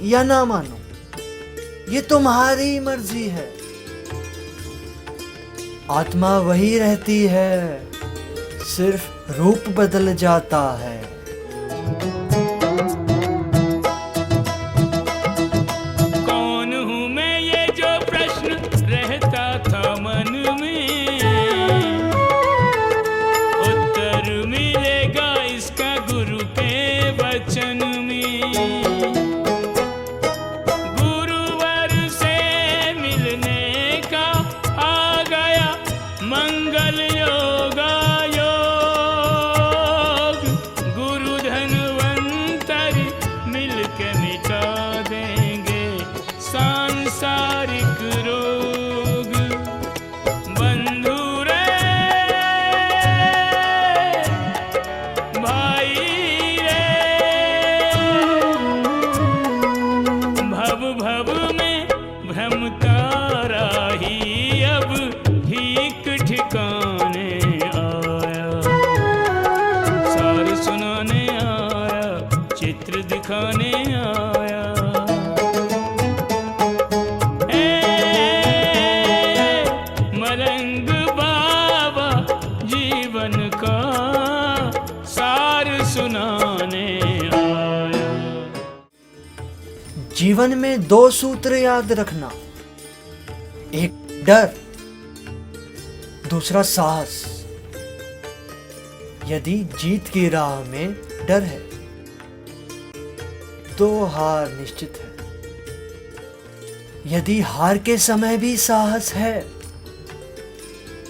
या ना मानो, ये तुम्हारी मर्जी है। आत्मा वही रहती है, सिर्फ रूप बदल जाता है। कौन हूँ मैं, ये जो प्रश्न रहता था मन में, उत्तर मिलेगा इसका गुरु के वचन में। गुरुवर से मिलने का आ गया मंगल योगा योग। गुरु धनवंतरी मिलके मिटा देंगे सांसारिक रोग। बंधु रे भाई रे, भव भव में भ्रमता राही अब ठीक ठिकाने आया। सार सुनाने आया, चित्र दिखाने आया। मलंग बाबा जीवन का सार सुनाने आया। जीवन में दो सूत्र याद रखना, एक डर, दूसरा साहस। यदि जीत की राह में डर है तो हार निश्चित है। यदि हार के समय भी साहस है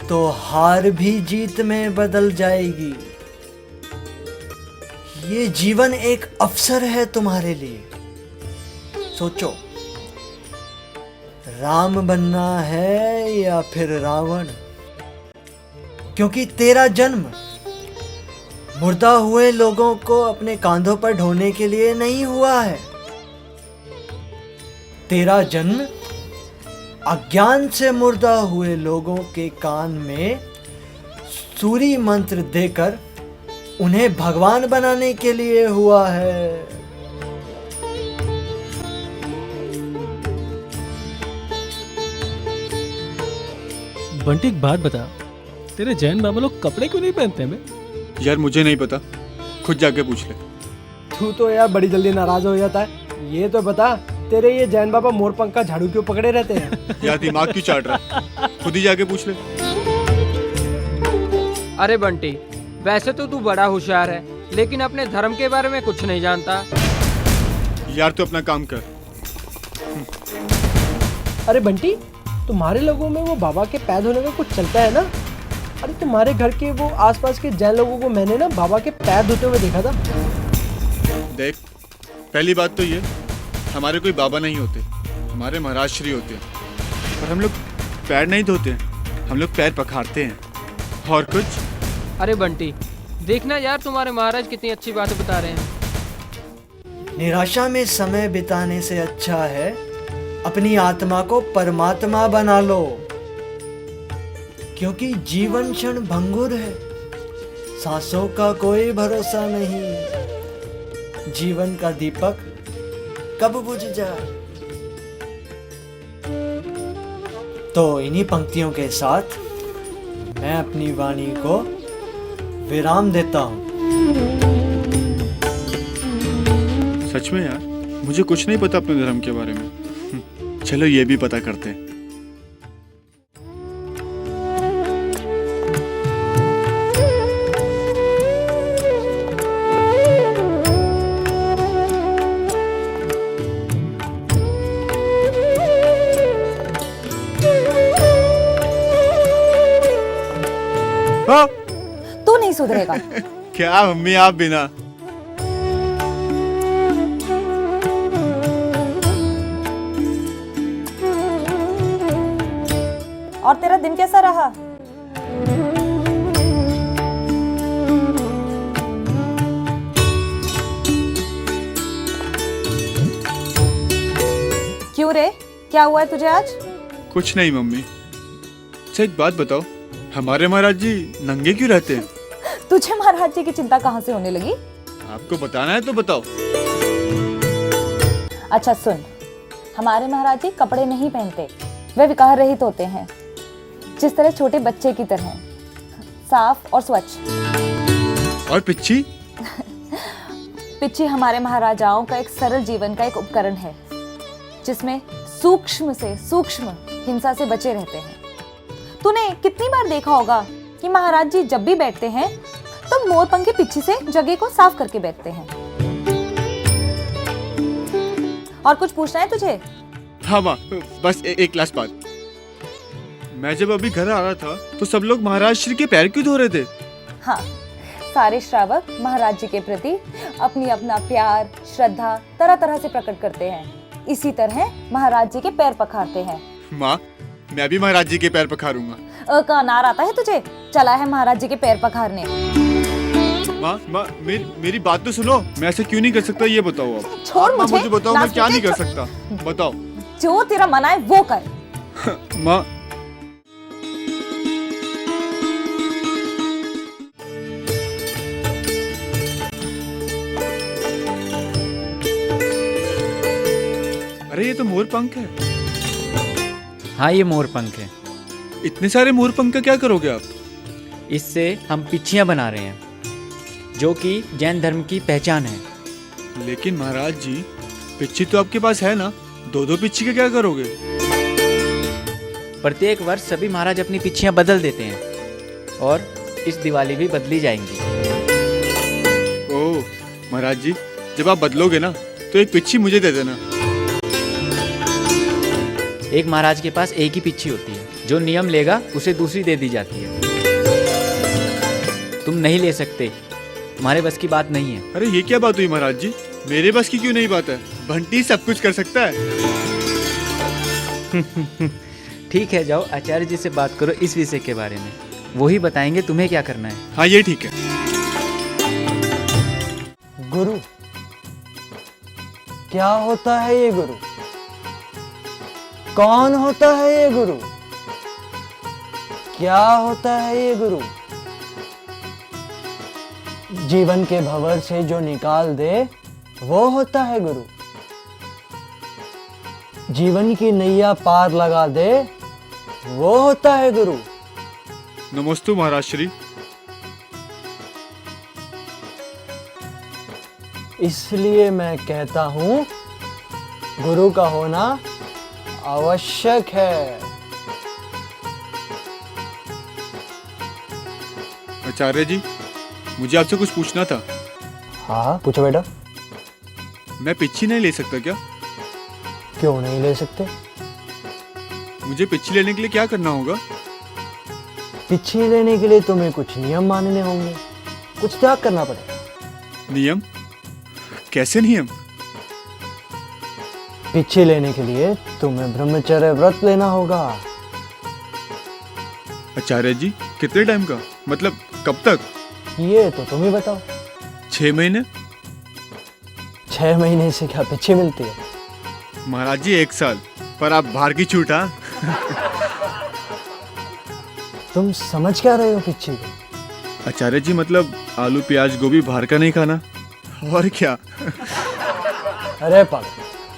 तो हार भी जीत में बदल जाएगी। ये जीवन एक अवसर है तुम्हारे लिए। सोचो, राम बनना है या फिर रावण? क्योंकि तेरा जन्म मुर्दा हुए लोगों को अपने कांधों पर ढोने के लिए नहीं हुआ है। तेरा जन्म अज्ञान से मुर्दा हुए लोगों के कान में सूरी मंत्र देकर उन्हें भगवान बनाने के लिए हुआ है। बंटी एक बात बता, तेरे जैन बाबा लोग कपड़े क्यों नहीं पहनते बे? यार मुझे नहीं पता, खुद जाके पूछ ले। तू तो यार बड़ी जल्दी नाराज हो जाता है। ये तो बता, तेरे ये जैन बाबा मोरपंख का झाड़ू क्यों पकड़े रहते हैं? यार दिमाग क्यों चाट रहा है, खुद ही जाके पूछ ले। अरे बंटी, वैसे तो तू बड़ा होशियार है, लेकिन अपने धर्म के बारे में कुछ नहीं जानता। यार तू अपना काम कर। अरे बंटी, तुम्हारे लोगों में वो बाबा के पैर धोने का कुछ चलता है ना? अरे तुम्हारे घर के वो आसपास के जैन लोगों को मैंने ना बाबा के पैर धोते हुए देखा था। देख, पहली बात तो ये, हमारे कोई बाबा नहीं होते, हमारे महाराज श्री होते हैं। और हम लोग पैर नहीं धोते हैं, हम लोग पैर पखारते हैं। और कुछ? अरे बंटी, देखना यार तुम्हारे महाराज कितनी अच्छी बातें बता रहे हैं। निराशा में समय बिताने से अच्छा है अपनी आत्मा को परमात्मा बना लो। क्योंकि जीवन क्षण भंगुर है, सांसों का कोई भरोसा नहीं। जीवन का दीपक कब बुझ जाए। तो इन्हीं पंक्तियों के साथ मैं अपनी वाणी को विराम देता हूं। सच में यार, मुझे कुछ नहीं पता अपने धर्म के बारे में। चलो ये भी पता करते हैं। तू नहीं सुधरेगा। क्या मम्मी, आप बिना? और तेरा दिन कैसा रहा? क्यों रे, क्या हुआ है तुझे आज? कुछ नहीं मम्मी। अच्छा एक बात बताओ, हमारे महाराज जी नंगे क्यों रहते हैं? तुझे महाराज जी की चिंता कहाँ से होने लगी? आपको बताना है तो बताओ। अच्छा सुन, हमारे महाराज जी कपड़े नहीं पहनते, वे विकार रहित होते हैं, जिस तरह छोटे बच्चे की तरह, साफ और स्वच्छ। और पिच्ची? पिच्ची हमारे महाराजाओं का एक सरल जीवन का एक उपकरण है, जिसमें सूक्ष्म से सूक्ष्म हिंसा से बचे रहते हैं। तूने कितनी बार देखा होगा कि महाराज जी जब भी बैठते हैं तो मोरपंख की पिच्ची से जगह को साफ करके बैठते हैं। और कुछ पूछना है तुझे? हाँ माँ, बस एक लास्ट बात। मैं जब अभी घर आ रहा था तो सब लोग महाराज श्री के पैर क्यों धो रहे थे? हाँ, सारे श्रावक महाराज जी के प्रति अपनी अपना प्यार श्रद्धा तरह तरह से प्रकट करते हैं। इसी तरह महाराज जी के पैर पखारते हैं। माँ, मैं भी महाराज जी के पैर पखारूंगा। का नार आता है तुझे? चला है महाराज जी के पैर पखारने। माँ, मेरी बात तो सुनो। मैं ऐसे क्यों नहीं कर सकता ये बताओ आप। छोड़ माँ, मुझे बताओ मैं क्या नहीं कर सकता, बताओ। जो तेरा मन आए वो कर। माँ, अरे ये तो मोर पंख है। हाँ, ये मोर पंख है। इतने सारे मोर पंख का क्या करोगे आप? इससे हम पिच्चियाँ बना रहे हैं, जो कि जैन धर्म की पहचान है। लेकिन महाराज जी, पिच्ची तो आपके पास है ना, दो दो पिच्ची का क्या करोगे? प्रत्येक वर्ष सभी महाराज अपनी पिच्चियाँ बदल देते हैं और इस दिवाली भी बदली जाएंगी। ओह महाराज जी, जब आप बदलोगे ना तो एक पिच्ची मुझे दे देना। एक महाराज के पास एक ही पिच्ची होती है, जो नियम लेगा उसे दूसरी दे दी जाती है। तुम नहीं ले सकते, तुम्हारे बस की बात नहीं है। अरे ये क्या बात हुई महाराज जी, मेरे बस की क्यों नहीं बात है? बंटी सब कुछ कर सकता है। ठीक है, जाओ आचार्य जी से बात करो इस विषय के बारे में, वो ही बताएंगे तुम्हें क्या करना है। हाँ ये ठीक है। गुरु, क्या होता है ये गुरु? कौन होता है ये गुरु? क्या होता है ये गुरु? जीवन के भंवर से जो निकाल दे वो होता है गुरु। जीवन की नैया पार लगा दे वो होता है गुरु। नमस्ते महाराज श्री। इसलिए मैं कहता हूं, गुरु का होना आवश्यक है। आचार्य जी, मुझे आपसे कुछ पूछना था। हाँ पूछो बेटा। मैं पिच्ची नहीं ले सकता क्या? क्यों नहीं ले सकते? मुझे पिच्ची लेने के लिए क्या करना होगा? पिच्ची लेने के लिए तुम्हें कुछ नियम मानने होंगे, कुछ त्याग करना पड़ेगा। नियम? कैसे नियम? पिच्ची लेने के लिए तुम्हें ब्रह्मचर्य व्रत लेना होगा। आचार्य जी, कितने टाइम का? मतलब कब तक? ये तो तुम ही बताओ। 6 महीने? 6 महीने से क्या पिच्ची मिलती है? महाराज जी 1 साल, पर आप बाहर की छूट। हाँ तुम समझ क्या रहे हो पिच्ची को? आचार्य जी, मतलब आलू प्याज गोभी बाहर का नहीं खाना, और क्या? अरे पागल,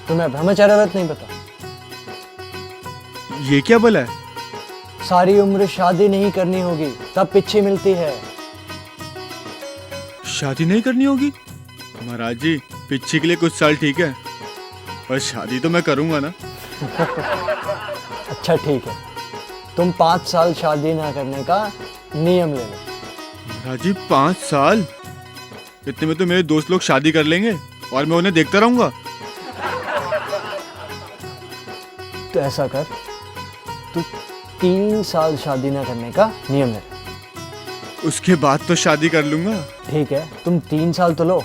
तुम्हें ब्रह्मचर्य व्रत नहीं पता? ये क्या बोला है? सारी उम्र शादी नहीं करनी होगी तब पिच्ची मिलती है। शादी नहीं करनी होगी? महाराज जी, पिच्ची के लिए कुछ साल ठीक है, पर शादी तो मैं करूंगा ना। अच्छा ठीक है, तुम 5 साल शादी ना करने का नियम ले लो। महाराज जी 5 साल? इतने में तो मेरे दोस्त लोग शादी कर लेंगे और मैं उन्हें देखता रहूंगा। तो ऐसा कर, तू 3 साल शादी ना करने का नियम ले। उसके बाद तो शादी कर लूंगा। ठीक है, तुम 3 साल तो लो,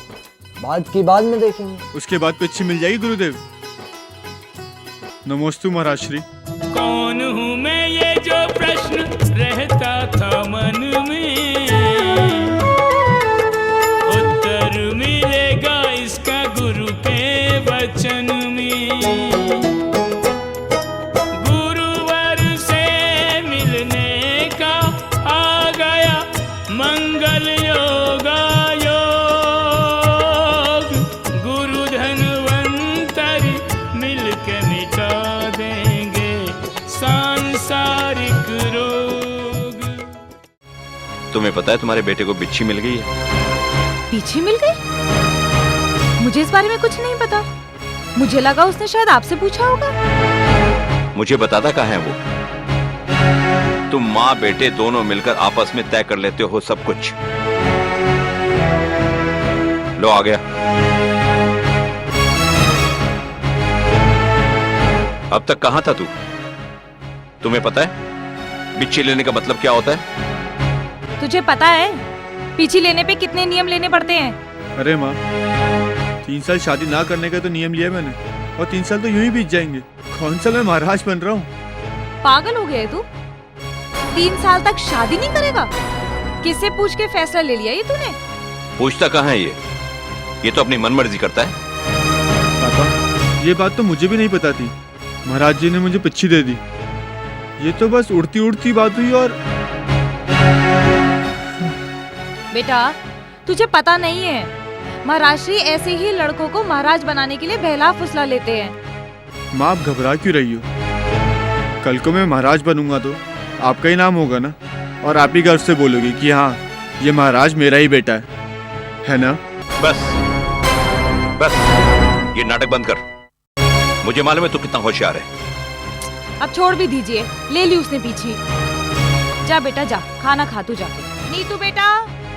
बाद की बाद में देखेंगे। उसके बाद पिच्ची मिल जाएगी गुरुदेव। नमोस्तु महाराज श्री। कौन हूँ मैं, ये जो प्रश्न रहता था मन में, उत्तर मिलेगा इसका गुरु के वचन में। गुरुवर से मिलने का आ गया मंगल योगा योग। गुरु धन्वंतरि तुम्हें पता है तुम्हारे बेटे को बिच्छी मिल गई है? पीछे मिल गई? मुझे इस बारे में कुछ नहीं पता। मुझे लगा उसने शायद आपसे पूछा होगा। मुझे बताता कहाँ है वो? तुम माँ बेटे दोनों मिलकर आपस में तय कर लेते हो सब कुछ। लो आ गया। अब तक कहां था तू? तुम्हें पता है बिच्छी लेने का मतलब क्या होता है? तुझे पता है पीछे लेने पे कितने नियम लेने पड़ते हैं? अरे माँ, 3 साल शादी ना करने का तो नियम लिया मैंने, और 3 साल तो यूं ही बीत जाएंगे। कौन सा मैं महाराज बन रहा हूँ? पागल हो गया है तू? 3 साल तक शादी नहीं करेगा? किससे पूछ के फैसला ले लिया ये तूने? पूछता कहाँ है ये तो अपनी मनमर्जी करता है। पापा, ये बात तो मुझे भी नहीं पता थी। महाराज जी ने मुझे पिच्छी दे दी। ये तो बस उड़ती उड़ती बात हुई। और बेटा तुझे पता नहीं है, महाराष्ट्री ऐसे ही लड़कों को महाराज बनाने के लिए बहला फुसला लेते हैं। माँ, आप घबरा क्यों रही हो? कल को मैं महाराज बनूंगा तो आपका ही नाम होगा ना, और आप ही गर्व से बोलोगी कि हाँ, ये महाराज मेरा ही बेटा है ना? बस बस, ये नाटक बंद कर। मुझे मालूम है तू कितना होशियार है। अब छोड़ भी दीजिए, ले ली उसने पीछे। जा बेटा जा, खाना खा तू जाके। नीतू बेटा,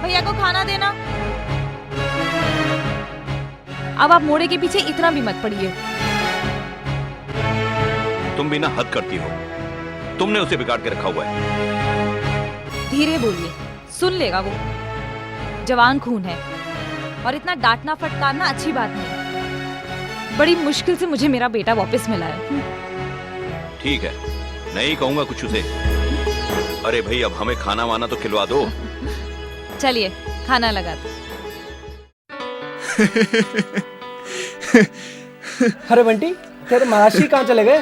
भैया को खाना देना। अब आप मोड़े के पीछे इतना भी मत पड़िए। तुम भी ना हद करती हो। तुमने उसे बिगाड़ के रखा हुआ है। धीरे बोलिए, सुन लेगा वो। जवान खून है और इतना डांटना फटकारना अच्छी बात नहीं। बड़ी मुश्किल से मुझे मेरा बेटा वापस मिला है। ठीक है, नहीं कहूंगा कुछ उसे। अरे भाई, अब हमें खाना वाना तो खिलवा दो। चलिए खाना लगा दो। अरे बंटी, तेरे महाराष्ट्री कहाँ चले गए?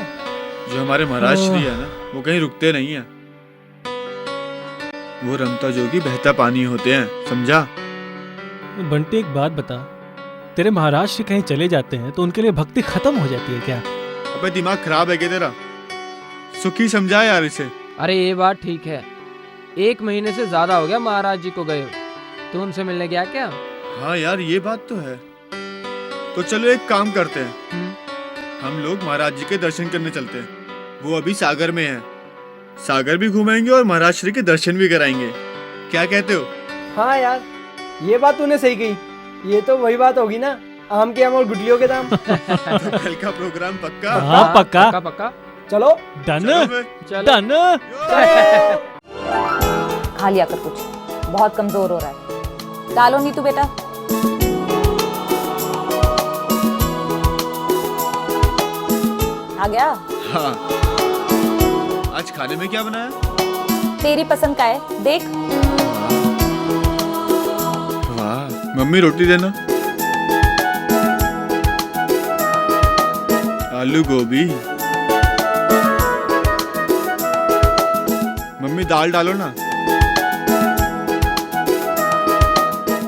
जो हमारे महाराज श्री है ना, वो कहीं रुकते नहीं है। वो रमता जोगी बहता पानी होते हैं, समझा? बंटी एक बात बता, तेरे महाराज श्री कहीं चले जाते हैं तो उनके लिए भक्ति खत्म हो जाती है क्या? अबे दिमाग खराब है क्या तेरा? सुखी समझा यार इसे। अरे ये बात ठीक है, 1 महीने से ज्यादा हो गया महाराज जी को गए। तू उनसे मिलने गया क्या? हाँ यार, ये बात तो है। तो चलो एक काम करते हैं, हम लोग महाराज जी के दर्शन करने चलते हैं। वो अभी सागर में है। सागर भी घुमाएंगे और महाराज श्री के दर्शन भी कराएंगे। क्या कहते हो? हाँ यार, ये बात तूने सही कही। ये तो वही बात होगी ना, आम के आम और गुटलियों के दाम। तो कल का प्रोग्राम पक्का? हाँ पक्का। पक्का पक्का। चलो डन चलो। डन। खा लिया कर कुछ, बहुत कमजोर हो रहा है। डालो नीतू बेटा। आ गया? हाँ। आज खाने में क्या बनाया? तेरी पसंद का है, देख। वाह, मम्मी रोटी देना। आलू गोभी। मम्मी दाल डालो ना।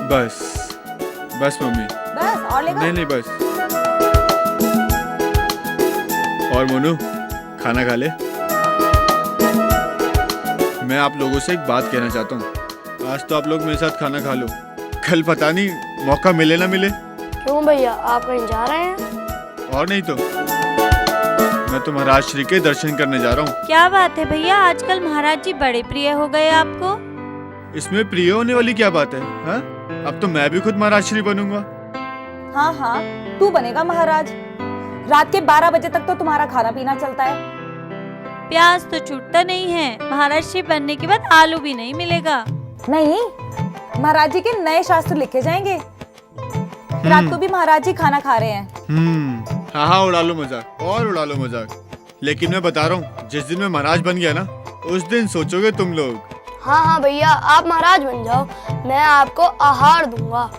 बस बस मम्मी। बस और लेगा? नहीं नहीं, बस। और मोनू, खाना खा ले। मैं आप लोगों से एक बात कहना चाहता हूँ। आज तो आप लोग मेरे साथ खाना खा लो, कल पता नहीं मौका मिले ना मिले। क्यों भैया, आप कहीं जा रहे हैं? और नहीं तो मैं तो महाराज श्री के दर्शन करने जा रहा हूँ। क्या बात है भैया, आजकल महाराज जी बड़े प्रिय हो गए आपको। इसमें प्रिय होने वाली क्या बात है? हाँ? अब तो मैं भी खुद महाराज श्री बनूंगा। हाँ हाँ, तू बनेगा महाराज। रात के 12 बजे तक तो तुम्हारा खाना पीना चलता है। प्याज तो छूटता नहीं है, महाराज श्री बनने के बाद आलू भी नहीं मिलेगा। नहीं, महाराज जी के नए शास्त्र लिखे जाएंगे। रात को भी महाराज जी खाना खा रहे हैं। हाँ हाँ, उड़ा लो मजाक, और उड़ा लो मजाक। लेकिन मैं बता रहा हूँ, जिस दिन मैं महाराज बन गया ना, उस दिन सोचोगे तुम लोग। हाँ हाँ भैया, आप महाराज बन जाओ, मैं आपको आहार दूंगा।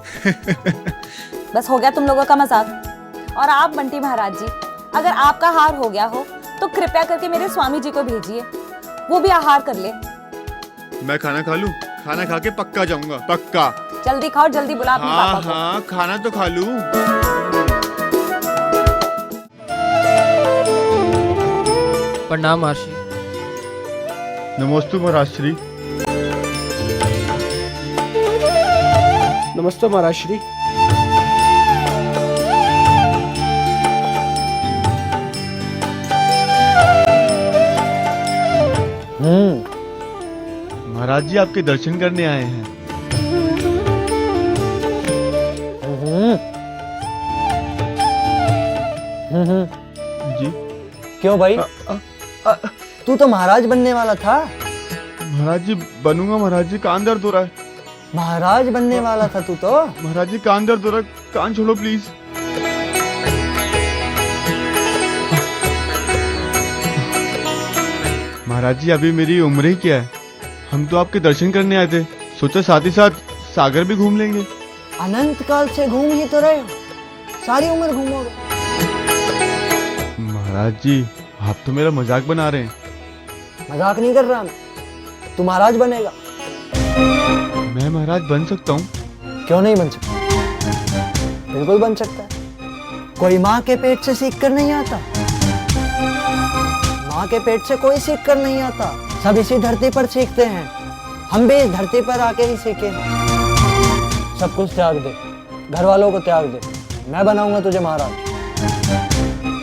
बस हो गया तुम लोगों का मजाक। और आप बंटी महाराज जी, अगर आपका आहार हो गया हो तो कृपया करके मेरे स्वामी जी को भेजिए, वो भी आहार कर ले। मैं खाना खा लूं? खाना खा के पक्का जाऊंगा, पक्का। जल्दी खाओ, जल्दी बुला अपने हाँ पापा को। हाँ, खाना तो खा लूं। प्रणाम महर्षि। नमोस्तु महाराज श्री। नमस्ते महाराज श्री। महाराज जी आपके दर्शन करने आए हैं। जी क्यों भाई? तू तो महाराज बनने वाला था। महाराज जी बनूंगा। महाराज जी कान दर्द हो रहा है। महाराज बनने वाला था तू तो। महाराज जी कान दर्द हो रहा है, कान छोड़ो प्लीज। महाराज जी अभी मेरी उम्र ही क्या है, हम तो आपके दर्शन करने आए थे, सोचा साथ ही साथ सागर भी घूम लेंगे। अनंत काल से घूम ही तो रहे हो, सारी उम्र घूमोगे। महाराज जी आप तो मेरा मजाक बना रहे हैं। मजाक नहीं कर रहा मैं, तू महाराज बनेगा। मैं महाराज बन सकता हूँ? क्यों नहीं बन सकता? बिल्कुल बन सकता है। कोई माँ के पेट से सीख कर नहीं आता। माँ के पेट से कोई सीख कर नहीं आता, सब इसी धरती पर सीखते हैं। हम भी इस धरती पर आके ही सीखे हैं। सब कुछ त्याग दे, घर वालों को त्याग दे, मैं बनाऊंगा तुझे महाराज।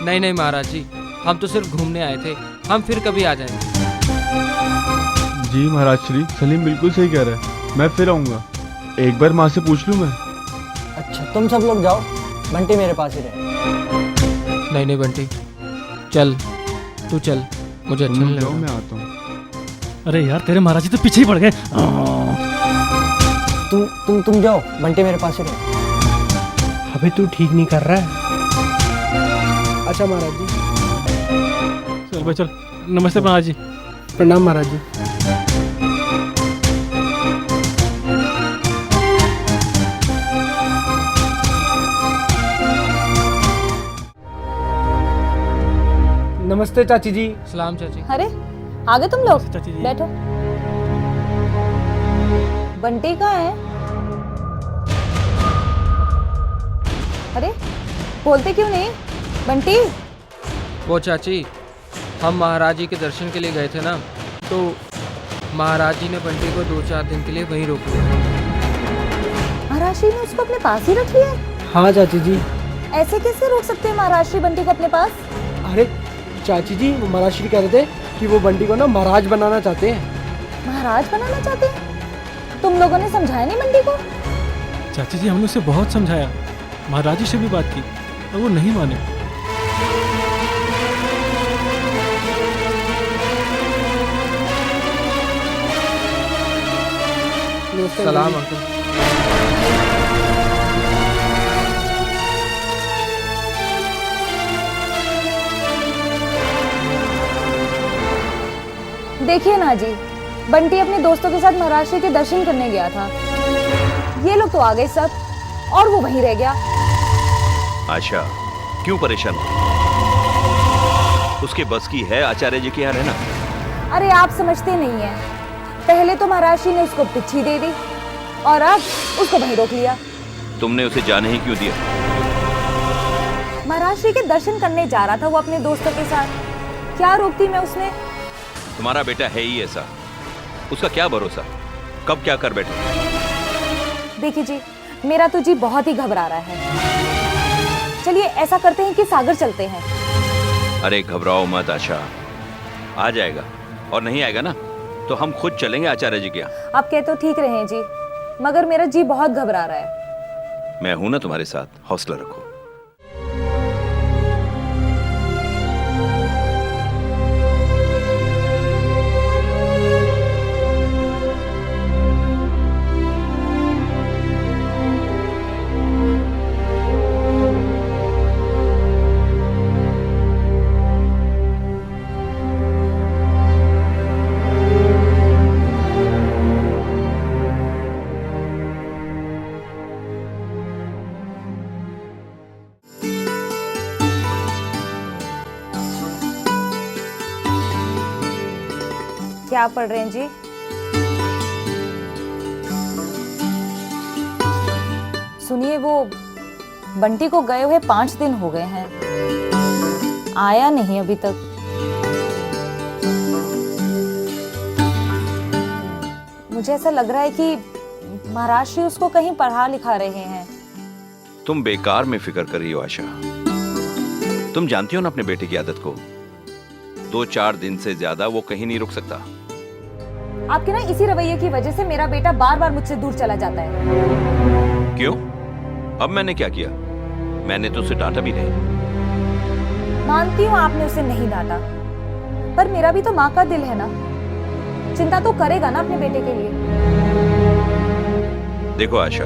नहीं नहीं महाराज जी, हम तो सिर्फ घूमने आए थे, हम फिर कभी आ जाएंगे। जी महाराज श्री, सलीम बिल्कुल सही कह रहा है, मैं फिर आऊंगा। एक बार माँ से पूछ लूँ मैं? अच्छा तुम सब लोग जाओ, बंटी मेरे पास ही रहे। नहीं नहीं बंटी, चल तू चल, मुझे अच्छा नहीं लग मैं रहा। आता हूँ। अरे यार तेरे महाराज जी तो पीछे ही पड़ गए। तुम जाओ, बंटी मेरे पास ही रहे। अबे तू ठीक नहीं कर रहा है। अच्छा महाराज जी। चल भाई चल। नमस्ते महाराज जी। प्रणाम महाराज जी। नमस्ते चाची जी। सलाम चाची। अरे आ गए तुम लोग, चाची जी। बैठो। बंटी कहाँ है? अरे बोलते क्यों नहीं? बंटी। वो चाची, हम महाराज जी के दर्शन के लिए गए थे ना, तो महाराज जी ने बंटी को 2-4 दिन के लिए वहीं रोक लिया। महाराज श्री ने उसको अपने पास ही रख लिया है? हाँ चाची जी। ऐसे कैसे रोक सकते हैं महाराज श्री बंटी को अपने पास? अरे चाची जी, वो महाराज श्री कह रहे थे कि वो बंटी को ना महाराज बनाना चाहते हैं। महाराज बनाना चाहते हैं? तुम लोगों ने समझाया नहीं बंटी को? चाची जी हमने उसे बहुत समझाया, महाराज जी से भी बात की, और वो नहीं माने। सलाम अंकल। देखिए ना जी, बंटी अपने दोस्तों के साथ महाराज श्री के दर्शन करने गया था, ये लोग तो आ गए सब, और वो वहीं रह गया। आशा क्यों परेशान हो? उसके बस की है आचार्य जी के यहाँ रहना। अरे आप समझते नहीं है, पहले तो महाराज श्री ने उसको पिच्छी दे दी और अब उसको वहीं रोक लिया। तुमने उसे जाने ही क्यों दिया? महाराज श्री के दर्शन करने जा रहा था वो अपने दोस्तों के साथ, क्या रोकती मैं उसने? तुम्हारा बेटा है ही ऐसा, उसका क्या भरोसा, कब क्या कर बैठे। देखिए जी, मेरा तो जी बहुत ही घबरा रहा है। चलिए ऐसा करते हैं कि सागर चलते हैं। अरे घबराओ मत आशा, आ जाएगा, और नहीं आएगा ना तो हम खुद चलेंगे आचार्य जी के यहाँ। आप कहते तो ठीक रहे जी, मगर मेरा जी बहुत घबरा रहा है। मैं हूं ना तुम्हारे साथ, हौसला रखो। क्या पढ़ रहे हैं जी? सुनिए, वो बंटी को गए हुए 5 दिन हो गए हैं, आया नहीं अभी तक। मुझे ऐसा लग रहा है कि महाराज श्री उसको कहीं पढ़ा लिखा रहे हैं। तुम बेकार में फिक्र कर रही हो आशा। तुम जानती हो ना अपने बेटे की आदत को। 2-4 दिन से ज्यादा वो कहीं नहीं रुक सकता। आपके ना इसी रवैये की वजह से मेरा बेटा बार बार मुझसे दूर चला जाता है। क्यों? अब मैंने क्या किया? मैंने तो उसे डांटा भी नहीं। मानती हूँ आपने उसे नहीं डांटा, पर मेरा भी तो माँ का दिल है ना। चिंता तो करेगा ना अपने बेटे के लिए। देखो आशा,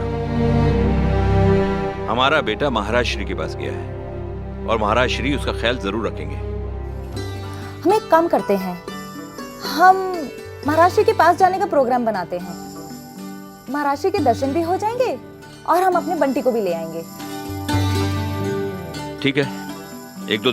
हमारा बेटा महाराज श्री के पास गया है और महाराज श्री उसका ख्याल जरूर रखेंगे। हम एक काम करते हैं, हम महाराज श्री के पास जाने का प्रोग्राम बनाते हैं। महाराज श्री के दर्शन भी हो जाएंगे और हम अपने बंटी को भी ले आएंगे। ठीक है, 1-2